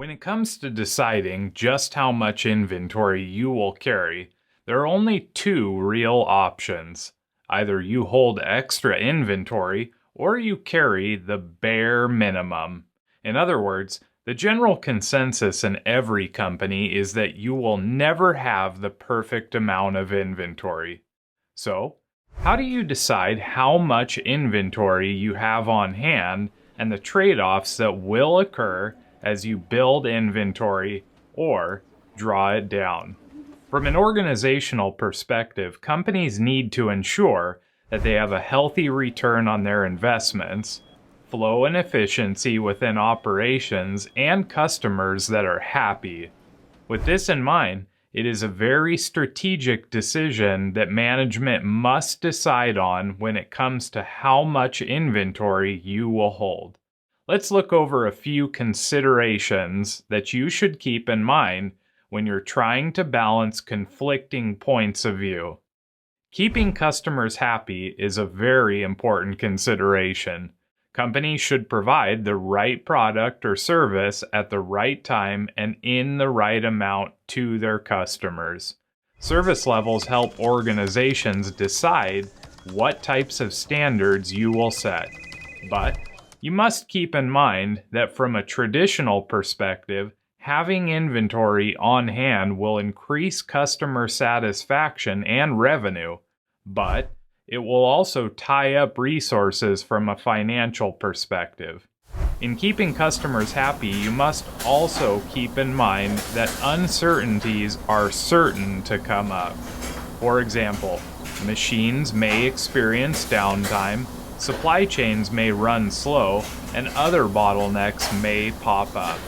When it comes to deciding just how much inventory you will carry, there are only two real options. Either you hold extra inventory or you carry the bare minimum. In other words, the general consensus in every company is that you will never have the perfect amount of inventory. So, how do you decide how much inventory you have on hand and the trade-offs that will occur as you build inventory or draw it down? From an organizational perspective, companies need to ensure that they have a healthy return on their investments, flow and efficiency within operations, and customers that are happy. With this in mind, it is a very strategic decision that management must decide on when it comes to how much inventory you will hold. Let's look over a few considerations that you should keep in mind when you're trying to balance conflicting points of view. Keeping customers happy is a very important consideration. Companies should provide the right product or service at the right time and in the right amount to their customers. Service levels help organizations decide what types of standards you will set. But you must keep in mind that from a traditional perspective, having inventory on hand will increase customer satisfaction and revenue, but it will also tie up resources from a financial perspective. In keeping customers happy, you must also keep in mind that uncertainties are certain to come up. For example, machines may experience downtime, supply chains may run slow, and other bottlenecks may pop up.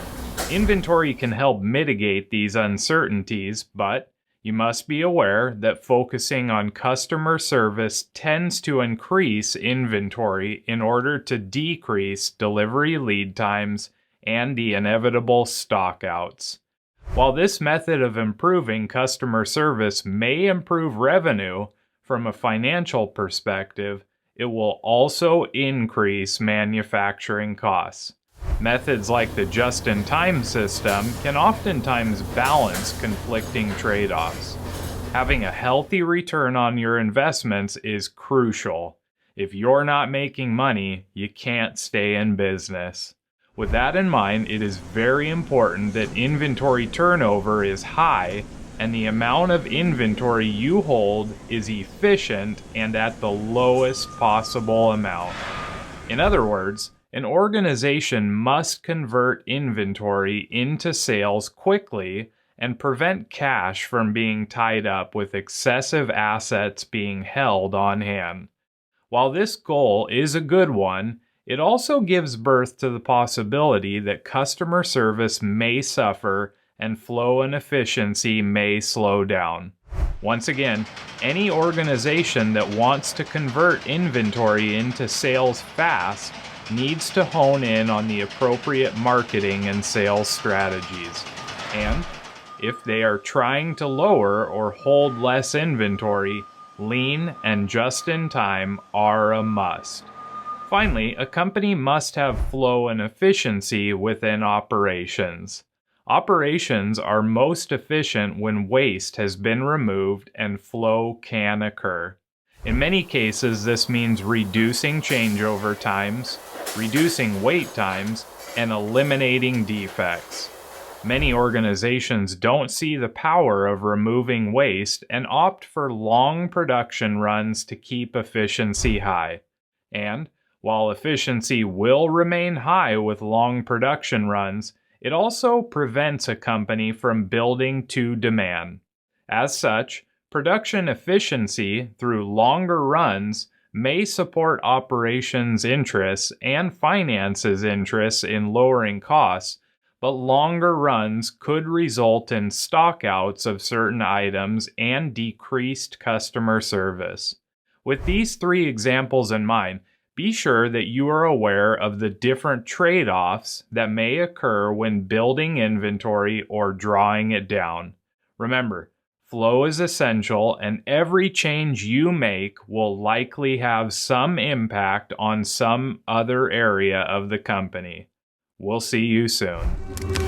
Inventory can help mitigate these uncertainties, but you must be aware that focusing on customer service tends to increase inventory in order to decrease delivery lead times and the inevitable stockouts. While this method of improving customer service may improve revenue, from a financial perspective, it will also increase manufacturing costs. Methods like the just-in-time system can oftentimes balance conflicting trade-offs. Having a healthy return on your investments is crucial. If you're not making money, you can't stay in business. With that in mind, it is very important that inventory turnover is high and the amount of inventory you hold is efficient and at the lowest possible amount. In other words, an organization must convert inventory into sales quickly and prevent cash from being tied up with excessive assets being held on hand. While this goal is a good one, it also gives birth to the possibility that customer service may suffer and flow and efficiency may slow down. Once again, any organization that wants to convert inventory into sales fast needs to hone in on the appropriate marketing and sales strategies. And if they are trying to lower or hold less inventory, lean and just-in-time are a must. Finally, a company must have flow and efficiency within operations. Operations are most efficient when waste has been removed and flow can occur. In many cases, this means reducing changeover times, reducing wait times, and eliminating defects. Many organizations don't see the power of removing waste and opt for long production runs to keep efficiency high. And while efficiency will remain high with long production runs, it also prevents a company from building to demand. As such, production efficiency through longer runs may support operations interests and finances interests in lowering costs, but longer runs could result in stockouts of certain items and decreased customer service. With these three examples in mind, be sure that you are aware of the different trade-offs that may occur when building inventory or drawing it down. Remember, flow is essential, and every change you make will likely have some impact on some other area of the company. We'll see you soon.